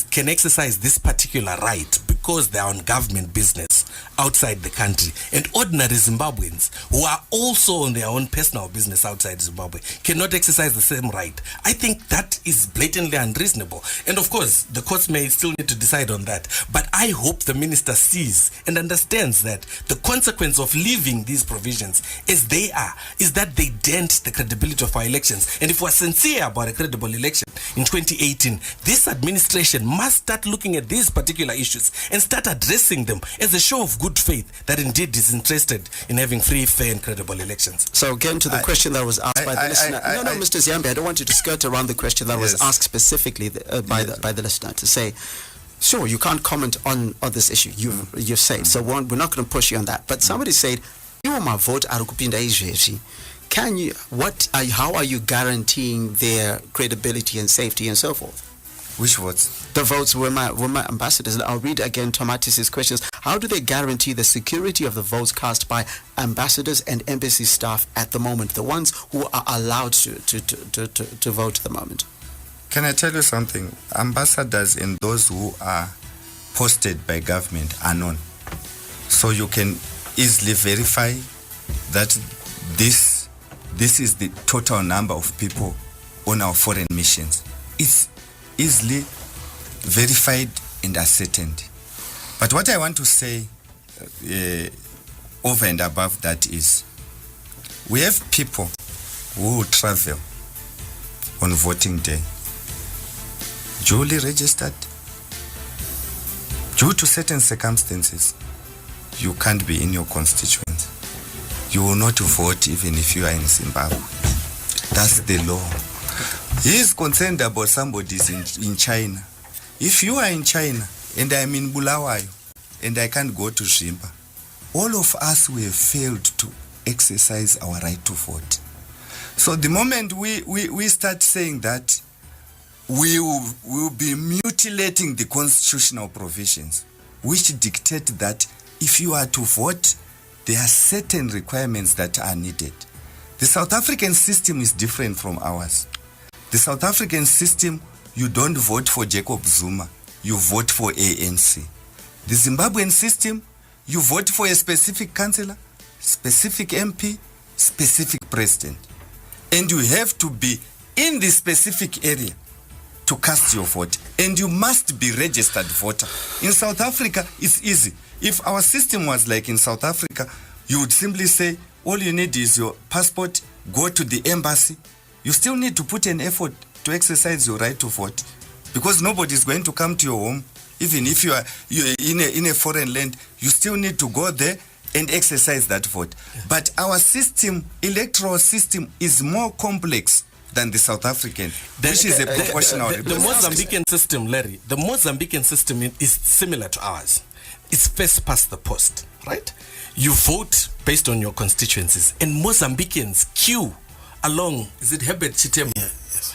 can exercise this particular right because they are on government business outside the country, and ordinary Zimbabweans who are also on their own personal business outside Zimbabwe cannot exercise the same right, I think that is blatantly unreasonable. And of course, the courts may still need to decide on that. But I hope the minister sees and understands that the consequence of leaving these provisions as they are is that they dent the credibility of our elections. And if we're sincere about a credible election in 2018, this administration must start looking at these particular issues and start addressing them as a show of good faith that indeed is interested in having free, fair and credible elections. So again, to the question that was asked by the listener. Mr. Ziyambi, I don't want you to skirt around the question that was asked specifically by the listener to say, sure, you can't comment on this issue. You've said. So we're not going to push you on that. But somebody said, you my vote how are you guaranteeing their credibility and safety and so forth? Which votes? The votes were my ambassadors. And I'll read again Tomatis' questions. how do they guarantee the security of the votes cast by ambassadors and embassy staff at the moment, the ones who are allowed to vote at the moment? Can I tell you something? Ambassadors and those who are posted by government are known. So you can easily verify that this is the total number of people on our foreign missions. It's easily verified and ascertained. But what I want to say over and above that is, we have people who travel on voting day, duly registered. Due to certain circumstances, you can't be in your constituency. You will not vote even if you are in Zimbabwe. That's the law. He is concerned about somebody's in China. If you are in China and I'm in Bulawayo and I can't go to Zimba, all of us we have failed to exercise our right to vote. So the moment we start saying that, we will be mutilating the constitutional provisions, which dictate that if you are to vote, there are certain requirements that are needed. The South African system is different from ours. The South African system, you don't vote for Jacob Zuma, you vote for ANC. The Zimbabwean system, you vote for a specific councillor, specific MP, specific president. And you have to be in the specific area to cast your vote. And you must be registered voter. In South Africa, it's easy. If our system was like in South Africa, you would simply say, all you need is your passport, go to the embassy. You still need to put an effort to exercise your right to vote, because nobody is going to come to your home. Even if you're in a foreign land, you still need to go there and exercise that vote. But our system, electoral system, is more complex than the South African, which is a proportional. The Mozambican system, Larry, the Mozambican system is similar to ours. It's first past the post, right? You vote based on your constituencies, and Mozambicans queue along, is it Herbert Chitema? Yeah, yes.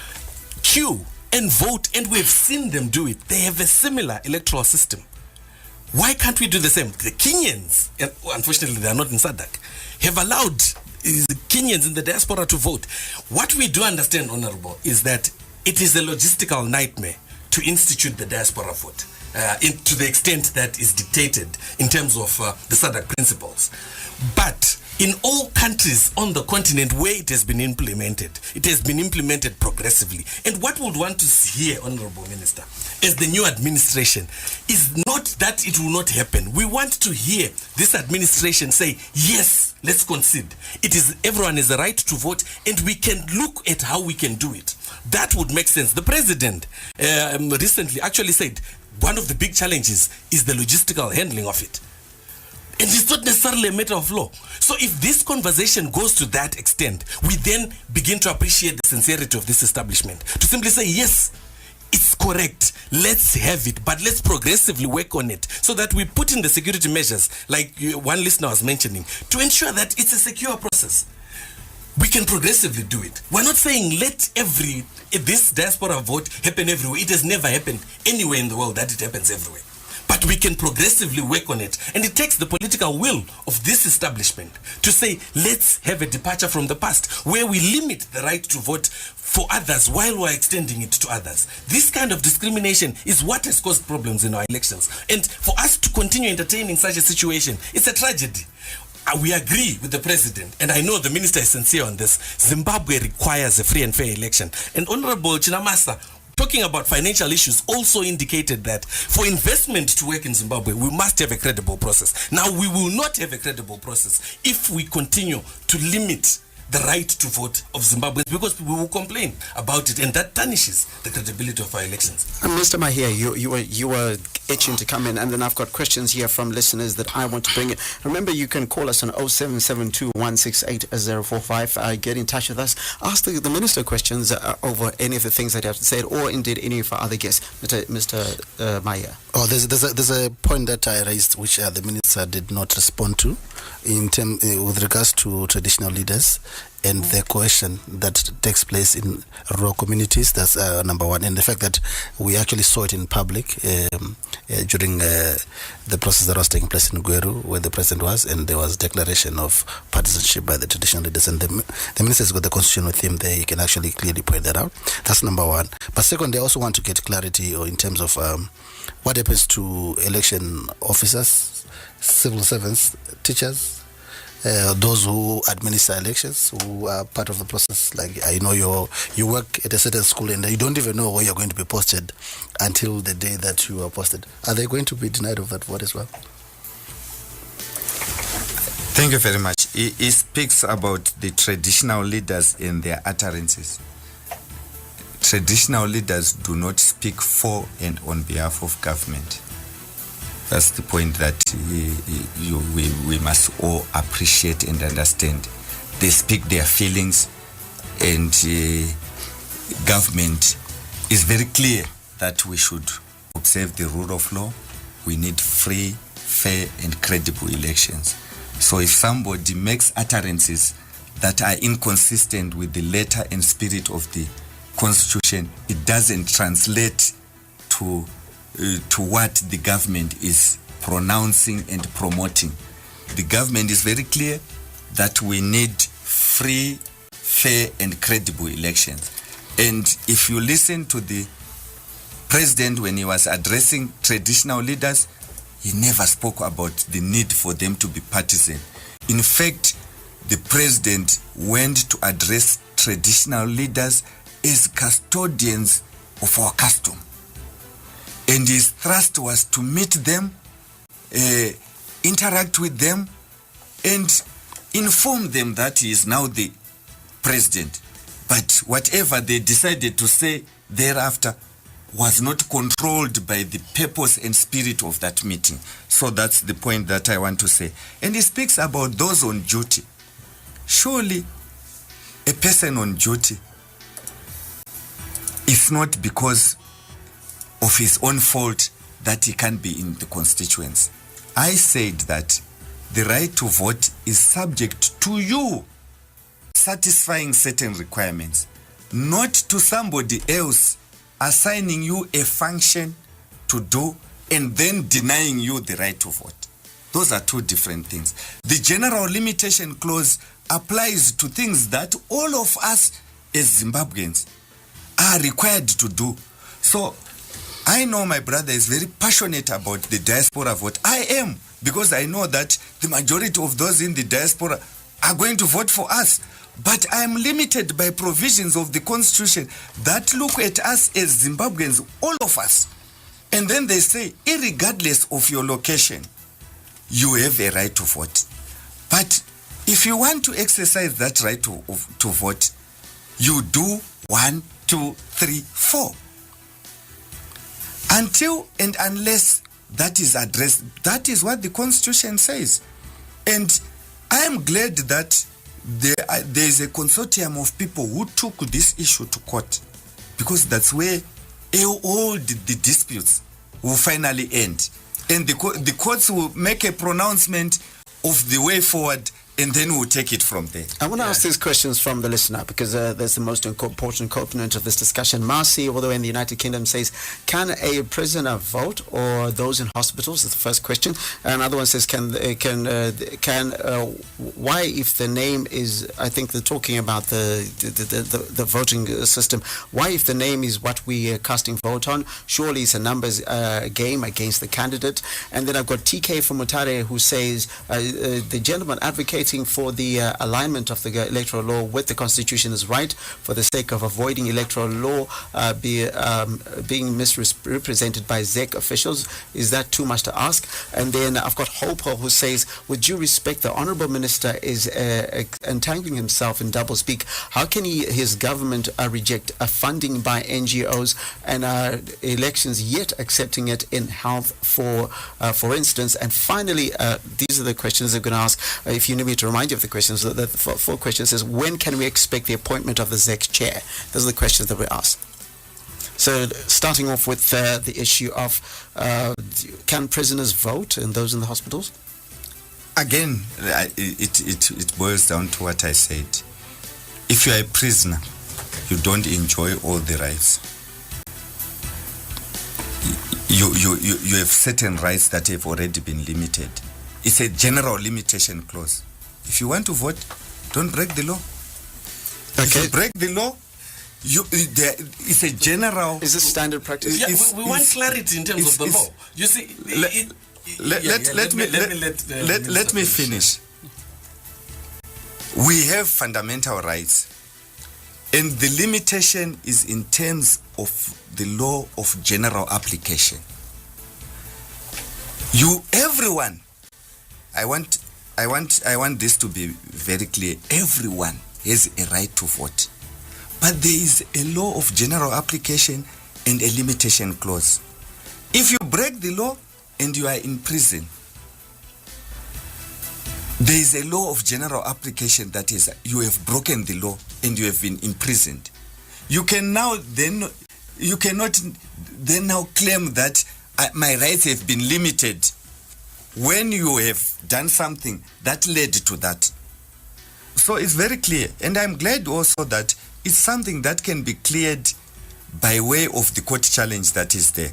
Queue and vote, and we've seen them do it. They have a similar electoral system. Why can't we do the same? The Kenyans, and unfortunately they are not in SADC, have allowed Kenyans in the diaspora to vote. What we do understand, Honorable, is that it is a logistical nightmare to institute the diaspora vote. To the extent that is dictated in terms of the SADC principles. But in all countries on the continent where it has been implemented progressively. And what we would want to hear, Honorable Minister, as the new administration, is not that it will not happen. We want to hear this administration say, yes, let's concede. Everyone has a right to vote, and we can look at how we can do it. That would make sense. The president recently actually said, one of the big challenges is the logistical handling of it. And it's not necessarily a matter of law. So if this conversation goes to that extent, we then begin to appreciate the sincerity of this establishment. To simply say, yes, it's correct, let's have it, but let's progressively work on it so that we put in the security measures, like one listener was mentioning, to ensure that it's a secure process. We can progressively do it. We're not saying let this diaspora vote happen everywhere. It has never happened anywhere in the world that it happens everywhere. But we can progressively work on it. And it takes the political will of this establishment to say, let's have a departure from the past where we limit the right to vote for others while we're extending it to others. This kind of discrimination is what has caused problems in our elections. And for us to continue entertaining such a situation, it's a tragedy. We agree with the president, and I know the minister is sincere on this. Zimbabwe requires a free and fair election. And Honorable Chinamasa, talking about financial issues, also indicated that for investment to work in Zimbabwe, we must have a credible process. Now, we will not have a credible process if we continue to limit the right to vote of Zimbabweans, because people will complain about it, and that tarnishes the credibility of our elections. Mr. Mahia, you were itching to come in, and then I've got questions here from listeners that I want to bring in. Remember, you can call us on 0772-168-045. Get in touch with us. Ask the minister questions over any of the things that you have to say, or indeed any of our other guests. Mr. Mahia. Oh, there's a point that I raised which the minister did not respond to with regards to traditional leaders. and the cohesion that takes place in rural communities. That's number one. And the fact that we actually saw it in public during the process that was taking place in Gweru, where the president was, and there was declaration of partisanship by the traditional leaders. And the minister's got the constitution with him there. He can actually clearly point that out. That's number one. But second, they also want to get clarity in terms of what happens to election officers, civil servants, teachers, those who administer elections, who are part of the process. Like, I know you work at a certain school and you don't even know where you're going to be posted until the day that you are posted. Are they going to be denied of that vote as well? Thank you very much. He speaks about the traditional leaders and their utterances. Traditional leaders do not speak for and on behalf of government. That's the point that we must all appreciate and understand. They speak their feelings, and government is very clear that we should observe the rule of law. We need free, fair, and credible elections. So if somebody makes utterances that are inconsistent with the letter and spirit of the Constitution, it doesn't translate to what the government is pronouncing and promoting. The government is very clear that we need free, fair, and credible elections. And if you listen to the president when he was addressing traditional leaders, he never spoke about the need for them to be partisan. In fact, the president went to address traditional leaders as custodians of our custom. And his thrust was to meet them, interact with them, and inform them that he is now the president. But whatever they decided to say thereafter was not controlled by the purpose and spirit of that meeting. So that's the point that I want to say. And he speaks about those on duty. Surely, a person on duty is not because of his own fault that he can be in the constituents. I said that the right to vote is subject to you satisfying certain requirements, not to somebody else assigning you a function to do and then denying you the right to vote. Those are two different things. The general limitation clause applies to things that all of us as Zimbabweans are required to do. So I know my brother is very passionate about the diaspora vote. I am, because I know that the majority of those in the diaspora are going to vote for us. But I am limited by provisions of the Constitution that look at us as Zimbabweans, all of us. And then they say, irregardless of your location, you have a right to vote. But if you want to exercise that right to vote, you do 1, 2, 3, 4. Until and unless that is addressed, that is what the Constitution says. And I am glad that there is a consortium of people who took this issue to court, because that's where all the disputes will finally end. And the courts will make a pronouncement of the way forward, and then we'll take it from there. I want to ask these questions from the listener, because there's the most important component of this discussion. Marcy, all the way in the United Kingdom, says, can a prisoner vote, or those in hospitals? That's the first question. Another one says, why, if the name is, I think they're talking about the voting system, why, if the name is what we are casting vote on, surely it's a numbers game against the candidate? And then I've got TK from Mutare, who says, the gentleman advocating for the alignment of the electoral law with the Constitution is right, for the sake of avoiding electoral law being misrepresented by ZEC officials. Is that too much to ask? And then I've got Hopo, who says, with due respect, the Honourable Minister is entangling himself in doublespeak. How can his government reject funding by NGOs and elections, yet accepting it in health, for instance? And finally, these are the questions I'm going to ask. If you need me to remind you of the questions, the four questions is, when can we expect the appointment of the ZEC chair? Those are the questions that we asked. So starting off with the issue of can prisoners vote, and those in the hospitals? Again, it boils down to what I said. if you are a prisoner, you don't enjoy all the rights. You have certain rights that have already been limited. It's a general limitation clause. If you want to vote, don't break the law. Okay. If you break the law, it's a general... Is this standard practice? Yeah, we want clarity in terms of the law. You see... Let me finish. We have fundamental rights. And the limitation is in terms of the law of general application. Everyone, I want this to be very clear. Everyone has a right to vote. But there is a law of general application and a limitation clause. If you break the law and you are in prison, there is a law of general application, that is, you have broken the law and you have been imprisoned. You cannot then now claim that my rights have been limited when you have done something that led to that. So it's very clear, and I'm glad also that it's something that can be cleared by way of the court challenge that is there.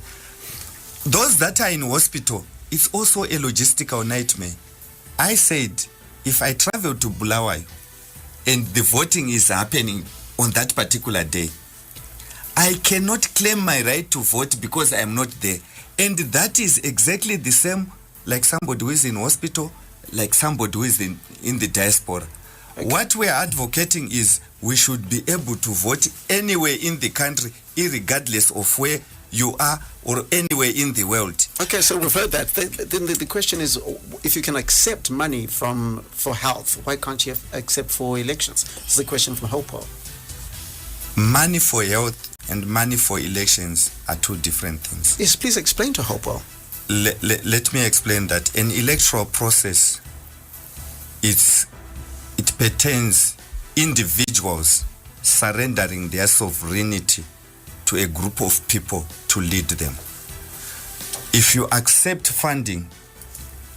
Those that are in hospital, it's also a logistical nightmare. I said, if I travel to Bulawayo and the voting is happening on that particular day, I cannot claim my right to vote because I am not there. And that is exactly the same like somebody who is in hospital, like somebody who is in the diaspora. Okay. What we are advocating is we should be able to vote anywhere in the country, irregardless of where you are or anywhere in the world. Okay, so we've heard that. Then the question is, if you can accept money for health, why can't you accept for elections? This is a question from Hopo. Money for health and money for elections are two different things. Yes, please explain to Hopo. Let me explain that. An electoral process, it pertains individuals surrendering their sovereignty to a group of people to lead them. If you accept funding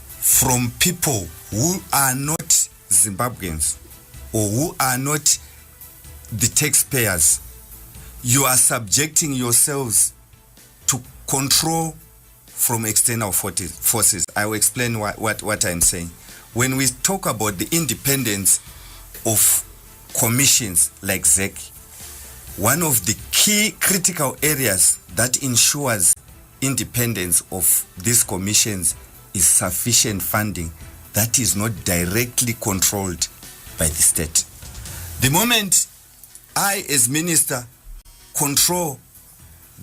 from people who are not Zimbabweans or who are not the taxpayers, you are subjecting yourselves to control from external forces. I will explain what I'm saying. When we talk about the independence of commissions like ZEC, one of the key critical areas that ensures independence of these commissions is sufficient funding that is not directly controlled by the state. The moment I, as minister, control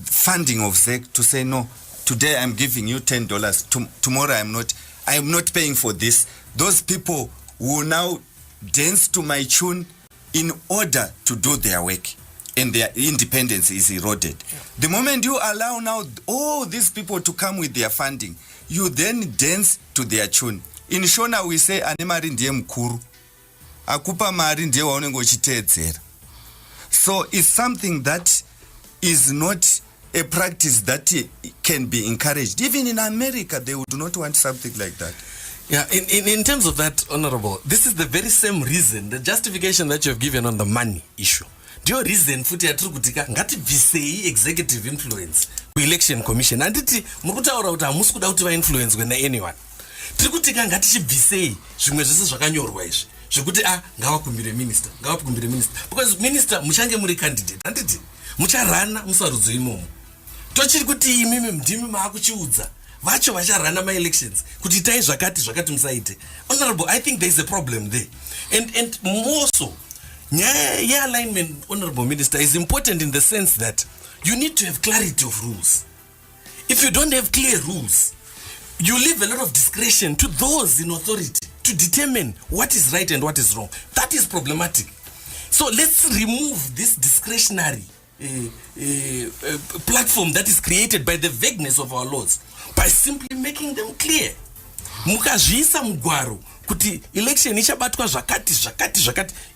funding of ZEC to say, no, today I'm giving you $10, tomorrow I'm not paying for this, those people will now dance to my tune in order to do their work, and their independence is eroded. Yeah. The moment you allow now all these people to come with their funding, you then dance to their tune. In Shona we say anemari ndiye mkuru, akupa mari ndiye waonengo chiteedzera. So it's something that is not a practice that can be encouraged. Even in America, they would not want something like that. Yeah, in terms of that, Honorable, this is the very same reason, the justification that you have given on the money issue. Ndio reason futi yatiri kutika ngati bvisei executive influence ku election commission. Anditi murikutaura kuti hamusi kuda kuti va-influence na anyone. Tiri kutika ngati chibvisei zvimwe zvese zvakanyorwa izvi. Zvekuti ngavakumbire minister. Because minister muchange muri candidate. Anditi mucharana musarudzo imomo. Tochiri kuti imimi ndimi maakuchiudza. Vacho vacharana ma-elections. Kuti itai zvakati musaite. Honorable, I think there is a problem there. And more so, yeah, alignment, Honorable Minister, is important in the sense that you need to have clarity of rules. If you don't have clear rules, you leave a lot of discretion to those in authority to determine what is right and what is wrong. That is problematic. So let's remove this discretionary platform that is created by the vagueness of our laws by simply making them clear. Mukazviisa mugwaro kuti election ichabatwa zvakati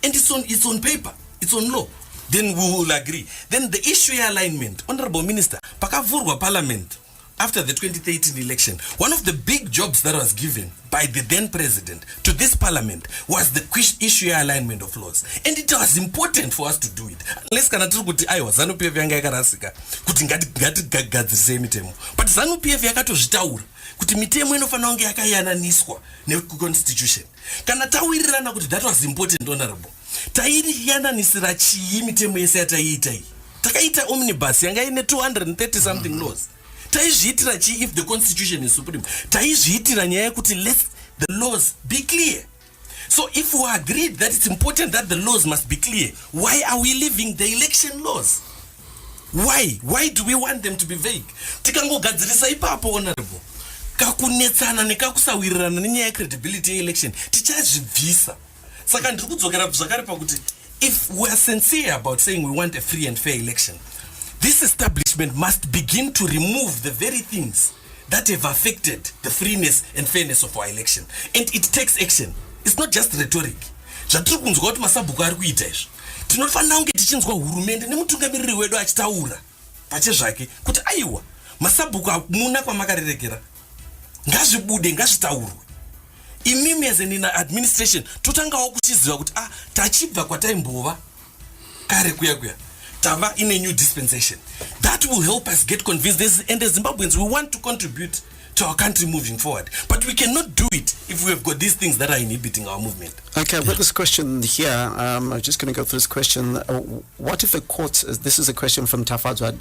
and it's on paper, it's on law, then we will agree. Then the issue alignment, Honorable Minister, pakavhurwa parliament after the 2013 election, one of the big jobs that was given by the then president to this parliament was the issue alignment of laws. And it was important for us to do it. Unless kuti aiwa ZANU-PF yanga yakarasika kuti ngatigadzirise mitemo. But ZANU-PF yakatozvitaura kuti mitemo inofanira kunge yakayananiswa neconstitution. Kana tawirirana kuti that was important, honorable. Taiyananisira chii mitemo yese yataiita iyi. Takaita omnibus yanga ine 230 something laws. Taizviitira chi if the constitution is supreme. Taizviitira nyaya kuti let the laws be clear. So if we agreed that it's important that the laws must be clear, why are we leaving the election laws? Why do we want them to be vague? Tikangogadzirisa ipapo, honorable. Kakunetsana nekakusawirirana nenyaya credibility election. Tichazvibvisa. Saka ndikudzokera zvakare pakuti if we are sincere about saying we want a free and fair election, this establishment must begin to remove the very things that have affected the freeness and fairness of our election. And it takes action. It's not just rhetoric. Zvatiri kunzwa kuti masabhuku ari kuita izvo. Tinofanira kunge tichinzwa hurumende nemutungamiriri wedu achitaura pachezvake kuti aiwa masabhuku amuna kwamakarerekera. Ngazvibude, ngazvitaurwe. Imimi as an administration totangawo kuchiziva kuti tachibva kwataimbova kare kuya tava in a new dispensation. That will help us get convinced. And as Zimbabweans, we want to contribute to our country moving forward. But we cannot do it if we have got these things that are inhibiting our movement. Okay, I've got this question here. I'm just going to go through this question. What if the courts, this is a question from Tafadzwa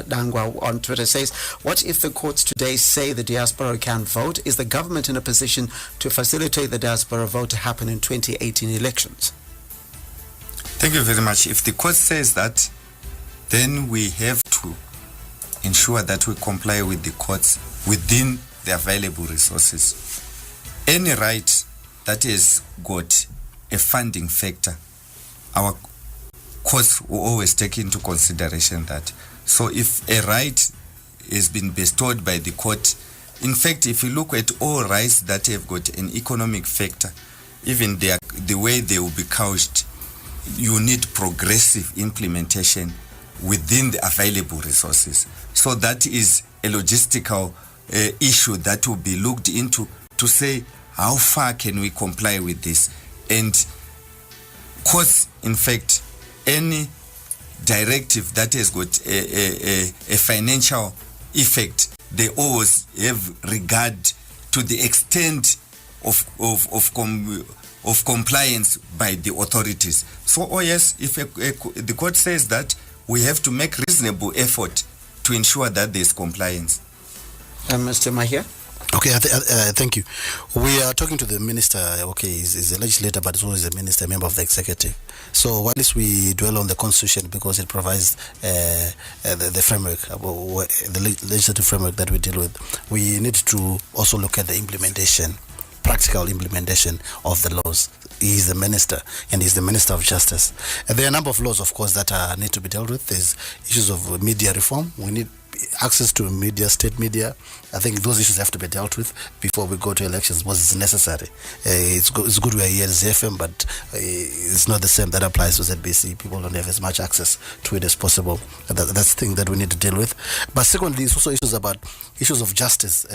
Dangwa on Twitter, says, what if the courts today say the diaspora can vote? Is the government in a position to facilitate the diaspora vote to happen in 2018 elections? Thank you very much. If the court says that, then we have to ensure that we comply with the courts within the available resources. Any right that has got a funding factor, our courts will always take into consideration that. So if a right has been bestowed by the court, in fact, if you look at all rights that have got an economic factor, even the way they will be couched, you need progressive implementation within the available resources. So that is a logistical issue that will be looked into to say how far can we comply with this. And cause, in fact, any directive that has got a financial effect, they always have regard to the extent of compliance by the authorities. So, oh yes, if the court says that, we have to make reasonable effort to ensure that there is compliance. Mr. Mahia? Okay, thank you. We are talking to the minister. Okay, he's a legislator, but he's always a minister, a member of the executive. So while we dwell on the constitution because it provides the framework, the legislative framework that we deal with, we need to also look at the implementation, practical implementation of the laws. He is the minister, and he's the minister of justice. And there are a number of laws, of course, that need to be dealt with. There's issues of media reform. We need access to media, state media. I think those issues have to be dealt with before we go to elections because it's necessary. It's good we're here at ZFM, but it's not the same that applies to ZBC. People don't have as much access to it as possible. That's the thing that we need to deal with. But secondly, it's also issues of justice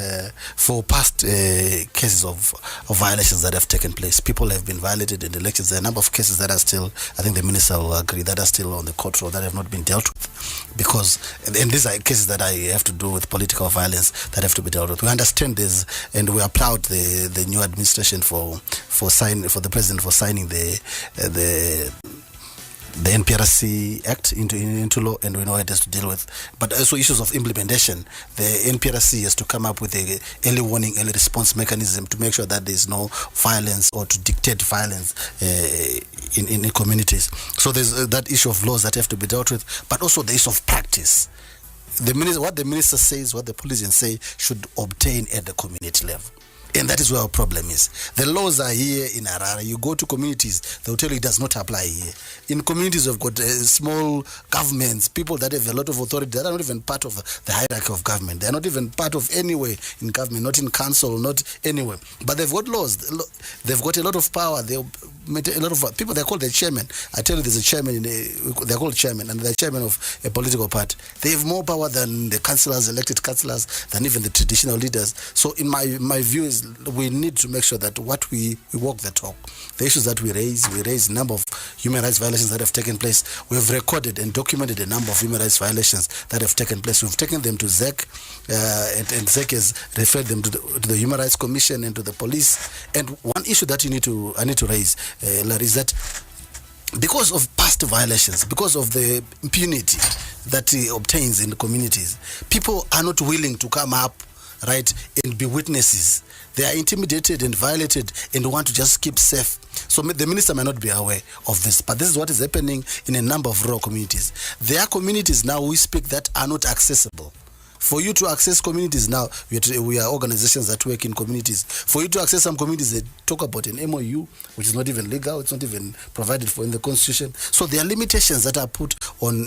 for past cases of violations that have taken place. People have been violated in elections. There are a number of cases that are still, I think the minister will agree, that are still on the court road that have not been dealt with. Because, and these are cases that I have to do with political violence that have to be dealt with. We understand this, and we applaud the new administration for the president for signing the NPRC Act into law, and we know it has to deal with. But also issues of implementation. The NPRC has to come up with a early warning, early response mechanism to make sure that there is no violence or to dictate violence in communities. So there's that issue of laws that have to be dealt with, but also the issue of practice. What the minister says, what the politicians say, should obtain at the community level. And that is where our problem is. The laws are here in Harare. You go to communities, they'll tell you it does not apply here. In communities, we've got small governments, people that have a lot of authority that are not even part of the hierarchy of government. They're not even part of anywhere in government, not in council, not anywhere. But they've got laws. They've got a lot of power. They've met a lot of people. They're called the chairman. I tell you, there's a chairman. They're called chairman, and they're chairman of a political party. They have more power than the councillors, elected councillors, than even the traditional leaders. So in my view is we need to make sure that what we walk the talk. The issues that we raise a number of human rights violations that have taken place. We have recorded and documented a number of human rights violations that have taken place. We've taken them to ZEC, and ZEC has referred them to the Human Rights Commission and to the police. And one issue that I need to raise, Larry, is that because of past violations, because of the impunity that obtains in the communities, people are not willing to come up, right, and be witnesses. They are intimidated and violated and want to just keep safe. So the minister might not be aware of this, but this is what is happening in a number of rural communities. There are communities now we speak that are not accessible. For you to access communities now, we are organizations that work in communities. For you to access some communities, they talk about an MOU, which is not even legal, it's not even provided for in the Constitution. So there are limitations that are put on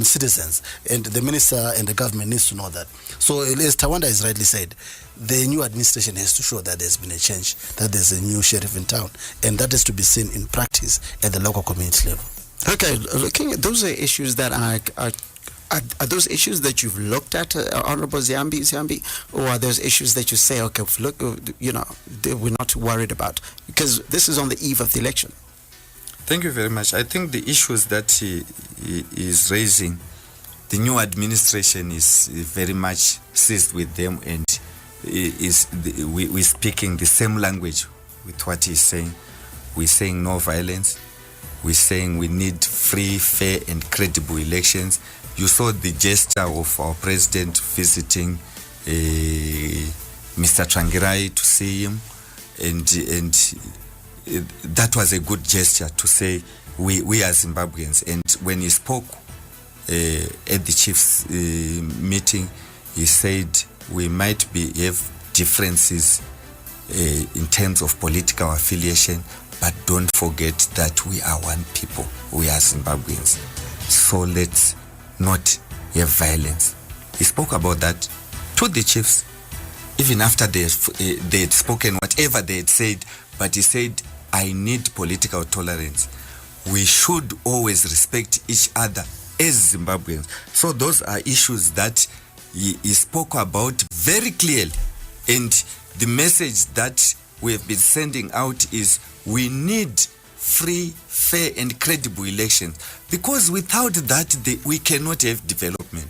citizens, and the minister and the government needs to know that. So as Tawanda has rightly said, the new administration has to show that there's been a change, that there's a new sheriff in town, and that is to be seen in practice at the local community level. Okay, looking at those are issues that are those issues that you've looked at, Honorable Ziyambi, or are those issues that you say, okay, look, we're not worried about? Because this is on the eve of the election. Thank you very much. I think the issues that he is raising, the new administration is very much seized with them, and we're speaking the same language with what he's saying. We're saying no violence. We're saying we need free, fair, and credible elections. You saw the gesture of our president visiting Mr. Trangirai to see him, and that was a good gesture to say we are Zimbabweans. And when he spoke at the chiefs meeting, he said we might have differences in terms of political affiliation, but don't forget that we are one people. We are Zimbabweans. So let's not have violence. He spoke about that to the chiefs, even after they had spoken whatever they had said, but he said, I need political tolerance. We should always respect each other as Zimbabweans. So those are issues that he spoke about very clearly. And the message that we have been sending out is we need free, fair, and credible elections, because without that we cannot have development.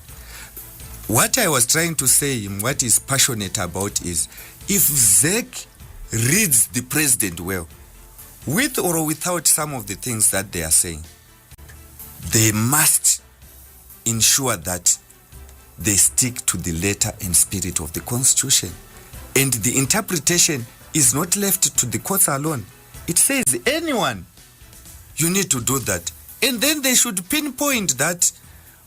What I was trying to say, what he's passionate about, is if ZEC reads the president well, with or without some of the things that they are saying, they must ensure that they stick to the letter and spirit of the Constitution, and the interpretation is not left to the courts alone. It says anyone, you need to do that. And then they should pinpoint that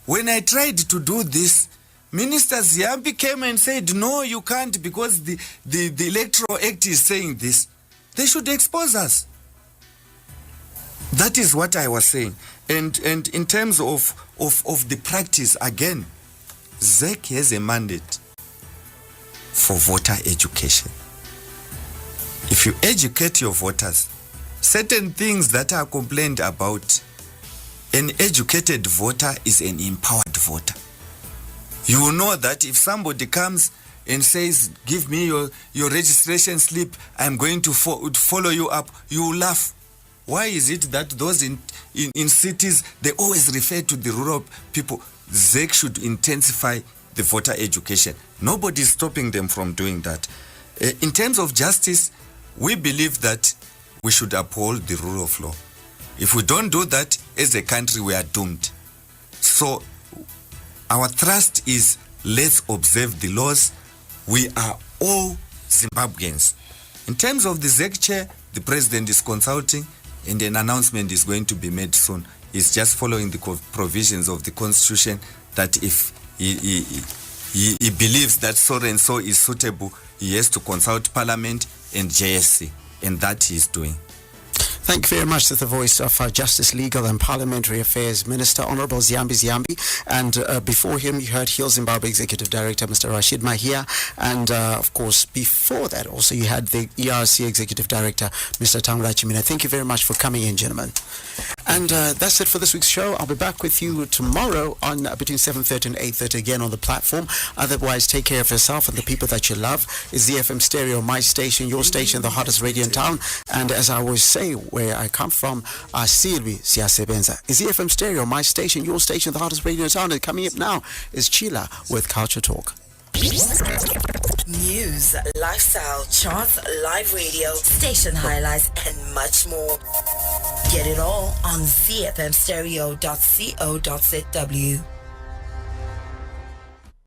when I tried to do this, Minister Ziyambi came and said, no, you can't, because the Electoral Act is saying this. They should expose us. That is what I was saying. And in terms of the practice, again, ZEC has a mandate for voter education. If you educate your voters, certain things that are complained about, an educated voter is an empowered voter. You will know that if somebody comes and says, give me your registration slip, I'm going to follow you up, you will laugh. Why is it that those in cities, they always refer to the rural people? ZEC should intensify the voter education. Nobody is stopping them from doing that. In terms of justice, we believe that we should uphold the rule of law. If we don't do that, as a country, we are doomed. So our thrust is, let's observe the laws. We are all Zimbabweans. In terms of the ZEC chair, the president is consulting, and an announcement is going to be made soon. It's just following the provisions of the Constitution that if he believes that so and so is suitable, he has to consult Parliament and JSC, and that he is doing. Thank you very much. That's the voice of Justice, Legal and Parliamentary Affairs Minister, Honorable Ziyambi Ziyambi. And before him, you heard Heal Zimbabwe Executive Director, Mr. Rashid Mahia. And of course, before that, also you had the ERC Executive Director, Mr. Tamra Chimina. Thank you very much for coming in, gentlemen. And that's it for this week's show. I'll be back with you tomorrow on between 7:30 and 8:30 again on the platform. Otherwise, take care of yourself and the people that you love. It's ZFM Stereo, my station, your station, the hottest radio in town. And as I always say, where I come from, Silvi Siyasebenza. It's ZFM Stereo, my station, your station, the hottest radio in town. And coming up now is Chila with Culture Talk. News, lifestyle, charts, live radio, station highlights, and much more. Get it all on zfmstereo.co.zw.